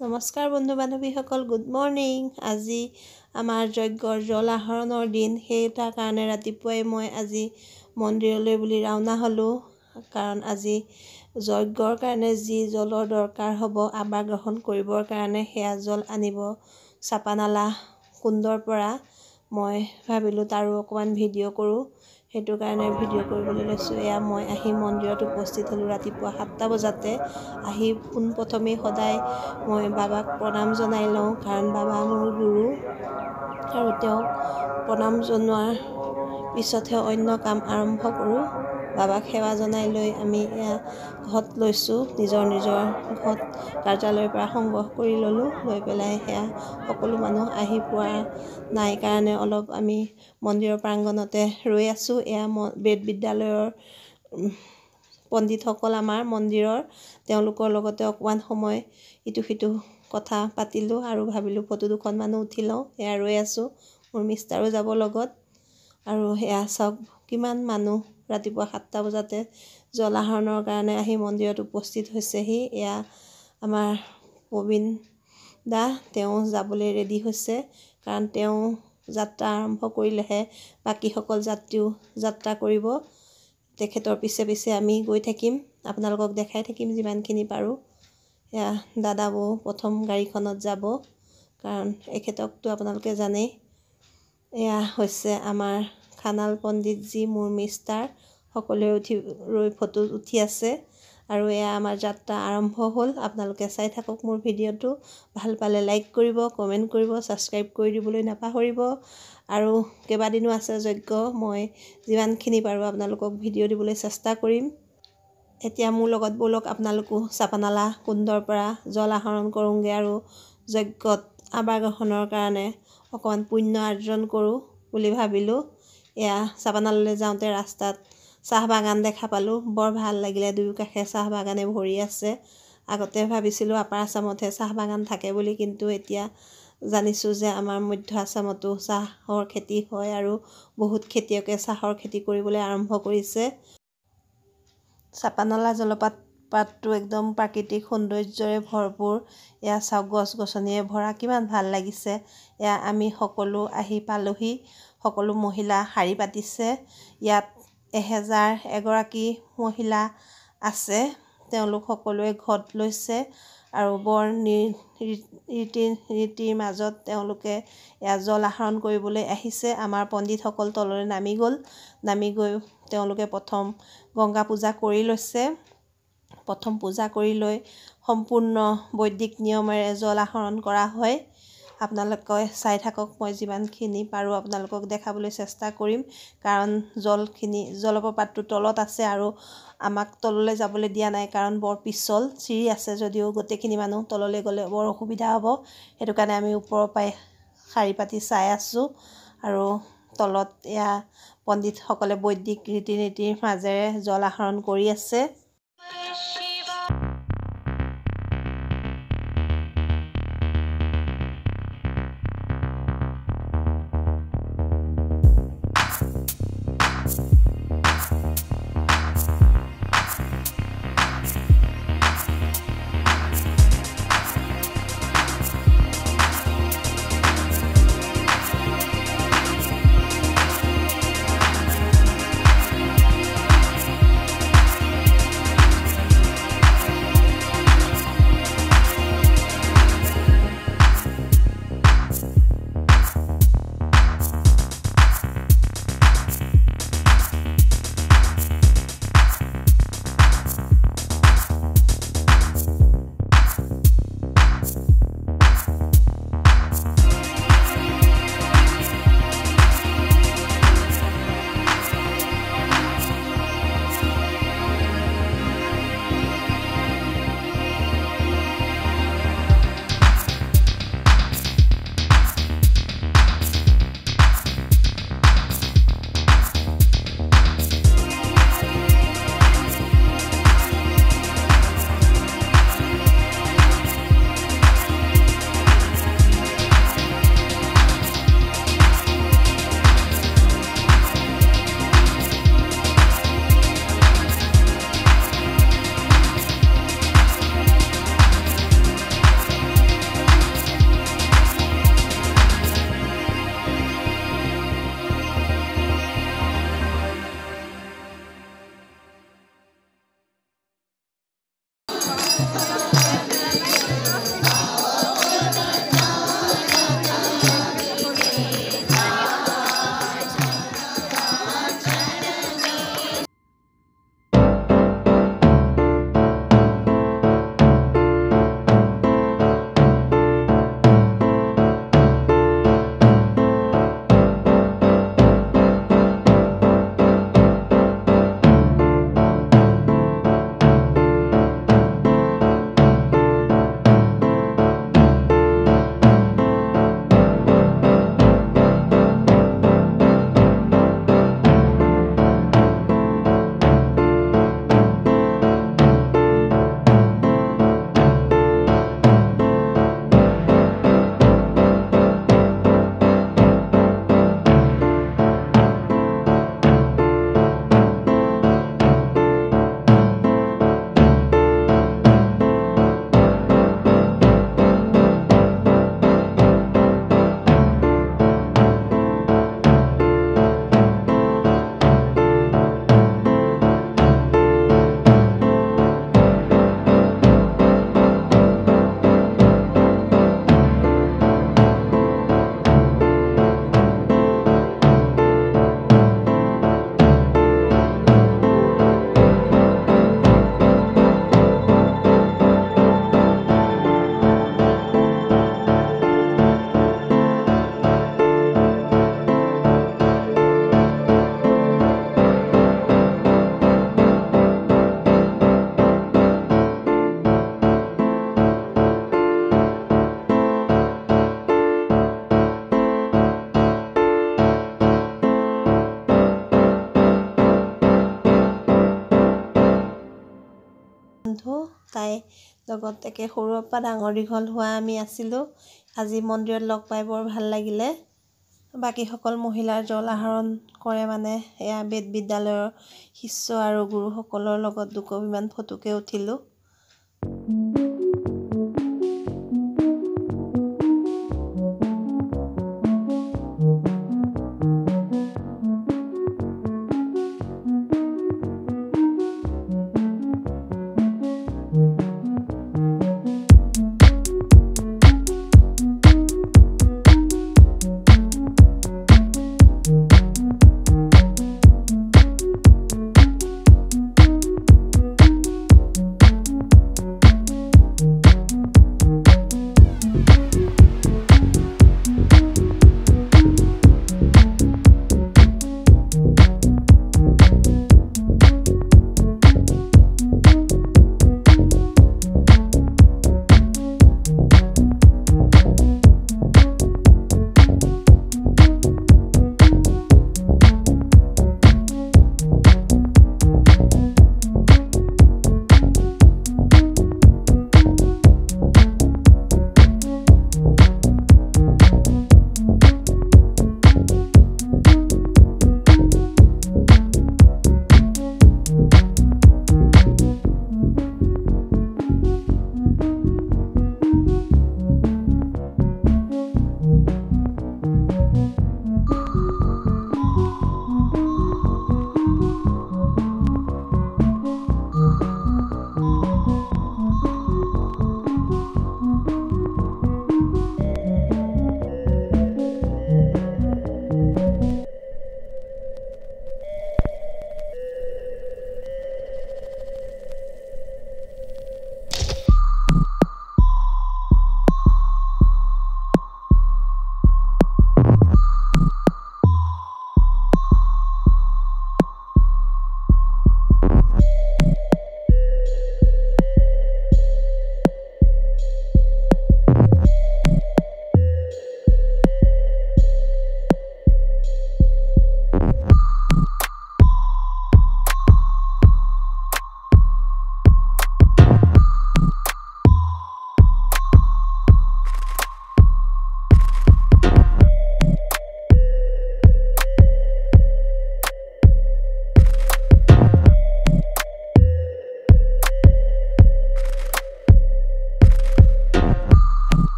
নমস্কাৰ বন্ধু বান্ধৱীসকল, good morning. আজি আমাৰ যজ্ঞৰ জলাহৰণৰ দিন, সেইটাৰ কাৰণে ৰাতিপুৱাই মই আজি মন্দিৰলৈ বুলি ৰাওনা হ'লোঁ। কাৰণ আজি যজ্ঞৰ কাৰণে যি জলৰ দৰকাৰ হ'ব আবাৰ গ্ৰহণ কৰিবৰ কাৰণে সেয়া জল আনিব চাপানালা কুণ্ডৰ পৰা। মই ভাবিলোঁ তাৰো অকণমান ভিডিঅ' কৰোঁ, সেইটো কাৰণে ভিডিঅ' কৰিবলৈ লৈছোঁ। এয়া মই আহি মন্দিৰত উপস্থিত হ'লোঁ ৰাতিপুৱা 7টা বজাতে। আহি পোনপ্ৰথমেই সদায় মই বাবাক প্ৰণাম জনাই লওঁ, কাৰণ বাবা মোৰ গুৰু আৰু তেওঁক প্ৰণাম জনোৱাৰ পিছতহে অন্য কাম আৰম্ভ কৰোঁ। বাবাক সেৱা জনাই লৈ আমি এয়া ঘৰত লৈছোঁ, নিজৰ ঘৰত কাৰ্যালয়ৰ পৰা সংগ্ৰহ কৰি ল'লোঁ। লৈ পেলাই সেয়া সকলো মানুহ আহি পোৱা নাই কাৰণে অলপ আমি মন্দিৰৰ প্ৰাংগণতে ৰৈ আছোঁ। এয়া বেদ বিদ্যালয়ৰ পণ্ডিতসকল আমাৰ মন্দিৰৰ, তেওঁলোকৰ লগতে অকণমান সময় ইটো সিটো কথা পাতিলোঁ আৰু ভাবিলোঁ ফটো দুখনমানো উঠি লওঁ। এয়া ৰৈ আছোঁ, মোৰ মিষ্টাৰো যাব লগত। আৰু এয়া চাওক কিমান মানুহ ৰাতিপুৱা 7টা বজাতে জলাহৰণৰ কাৰণে আহি মন্দিৰত উপস্থিত হৈছেহি। এয়া আমাৰ প্ৰবীণ দা, তেওঁ যাবলৈ ৰেডি হৈছে, কাৰণ তেওঁ যাত্ৰা আৰম্ভ কৰিলেহে বাকীসকল যাত্ৰীও যাত্ৰা কৰিব। তেখেতৰ পিছে পিছে আমি গৈ থাকিম, আপোনালোকক দেখাই থাকিম যিমানখিনি পাৰোঁ। এয়া দাদা বৌ প্ৰথম গাড়ীখনত যাব, কাৰণ এখেতকতো আপোনালোকে জানেই। এয়া হৈছে আমাৰ খানাল পণ্ডিতজী, মোৰ মিষ্টাৰ, সকলোৱে ৰৈ ফটো উঠি আছে। আৰু এয়া আমাৰ যাত্ৰা আৰম্ভ হ'ল। আপোনালোকে চাই থাকক মোৰ ভিডিঅ'টো। ভাল পালে লাইক কৰিব, কমেণ্ট কৰিব, ছাবস্ক্ৰাইব কৰি দিবলৈ নাপাহৰিব। আৰু কেইবাদিনো আছে যজ্ঞ, মই যিমানখিনি পাৰোঁ আপোনালোকক ভিডিঅ' দিবলৈ চেষ্টা কৰিম। এতিয়া মোৰ লগত ব'লক আপোনালোকো চাপানালা কুণ্ডৰ পৰা জল আহৰণ কৰোঁগৈ আৰু যজ্ঞত আবাৰ গ্ৰহণৰ কাৰণে অকণমান পুণ্য অৰ্জন কৰোঁ বুলি ভাবিলোঁ। এয়া চাপানালালৈ যাওঁতে ৰাস্তাত চাহ বাগান দেখা পালোঁ, বৰ ভাল লাগিলে। দুয়ো কাষে চাহ বাগানে ভৰি আছে। আগতে ভাবিছিলোঁ আপাৰ আছামতহে চাহ বাগান থাকে বুলি, কিন্তু এতিয়া জানিছোঁ যে আমাৰ মধ্য আছামতো চাহৰ খেতি হয় আৰু বহুত খেতিয়কে চাহৰ খেতি কৰিবলৈ আৰম্ভ কৰিছে। চাপানালা জলপ্ৰপাতটো একদম প্ৰাকৃতিক সৌন্দৰ্যৰে ভৰপূৰ। এয়া চাওক গছ গছনিৰে ভৰা, কিমান ভাল লাগিছে। এয়া আমি সকলো আহি পালোহি, সকলো মহিলা শাৰী পাতিছে। ইয়াত 1001গৰাকী মহিলা আছে, তেওঁলোক সকলোৱে ঘট লৈছে আৰু বৰ ৰীতিৰ মাজত তেওঁলোকে এয়া জল আহৰণ কৰিবলৈ আহিছে। আমাৰ পণ্ডিতসকল তললৈ নামি গ'ল, নামি গৈ তেওঁলোকে প্ৰথম গংগা পূজা কৰি লৈছে। প্ৰথম পূজা কৰি লৈ সম্পূৰ্ণ বৈদিক নিয়মেৰে জল আহৰণ কৰা হয়। আপোনালোকে চাই থাকক, মই যিমানখিনি পাৰোঁ আপোনালোকক দেখাবলৈ চেষ্টা কৰিম, কাৰণ জলপ্ৰপাতটো তলত আছে আৰু আমাক তললৈ যাবলৈ দিয়া নাই, কাৰণ বৰ পিছল চিৰি আছে যদিও গোটেইখিনি মানুহ তললৈ গ'লে বৰ অসুবিধা হ'ব। সেইটো কাৰণে আমি ওপৰৰ পৰাই শাৰী পাতি চাই আছোঁ। আৰু তলত এয়া পণ্ডিতসকলে বৈদিক ৰীতি নীতিৰ মাজেৰে জল আহৰণ কৰি আছে। বন্ধু তাই লগত একে সৰুৰ পৰা ডাঙৰ দীঘল হোৱা আমি আছিলোঁ। আজি মন্দিৰত লগ পাই বৰ ভাল লাগিলে। বাকীসকল মহিলাৰ জলাহৰণ কৰে মানে এয়া বেদ বিদ্যালয়ৰ শিষ্য আৰু গুৰুসকলৰ লগত দুকপিমান ফটোকে উঠিলোঁ।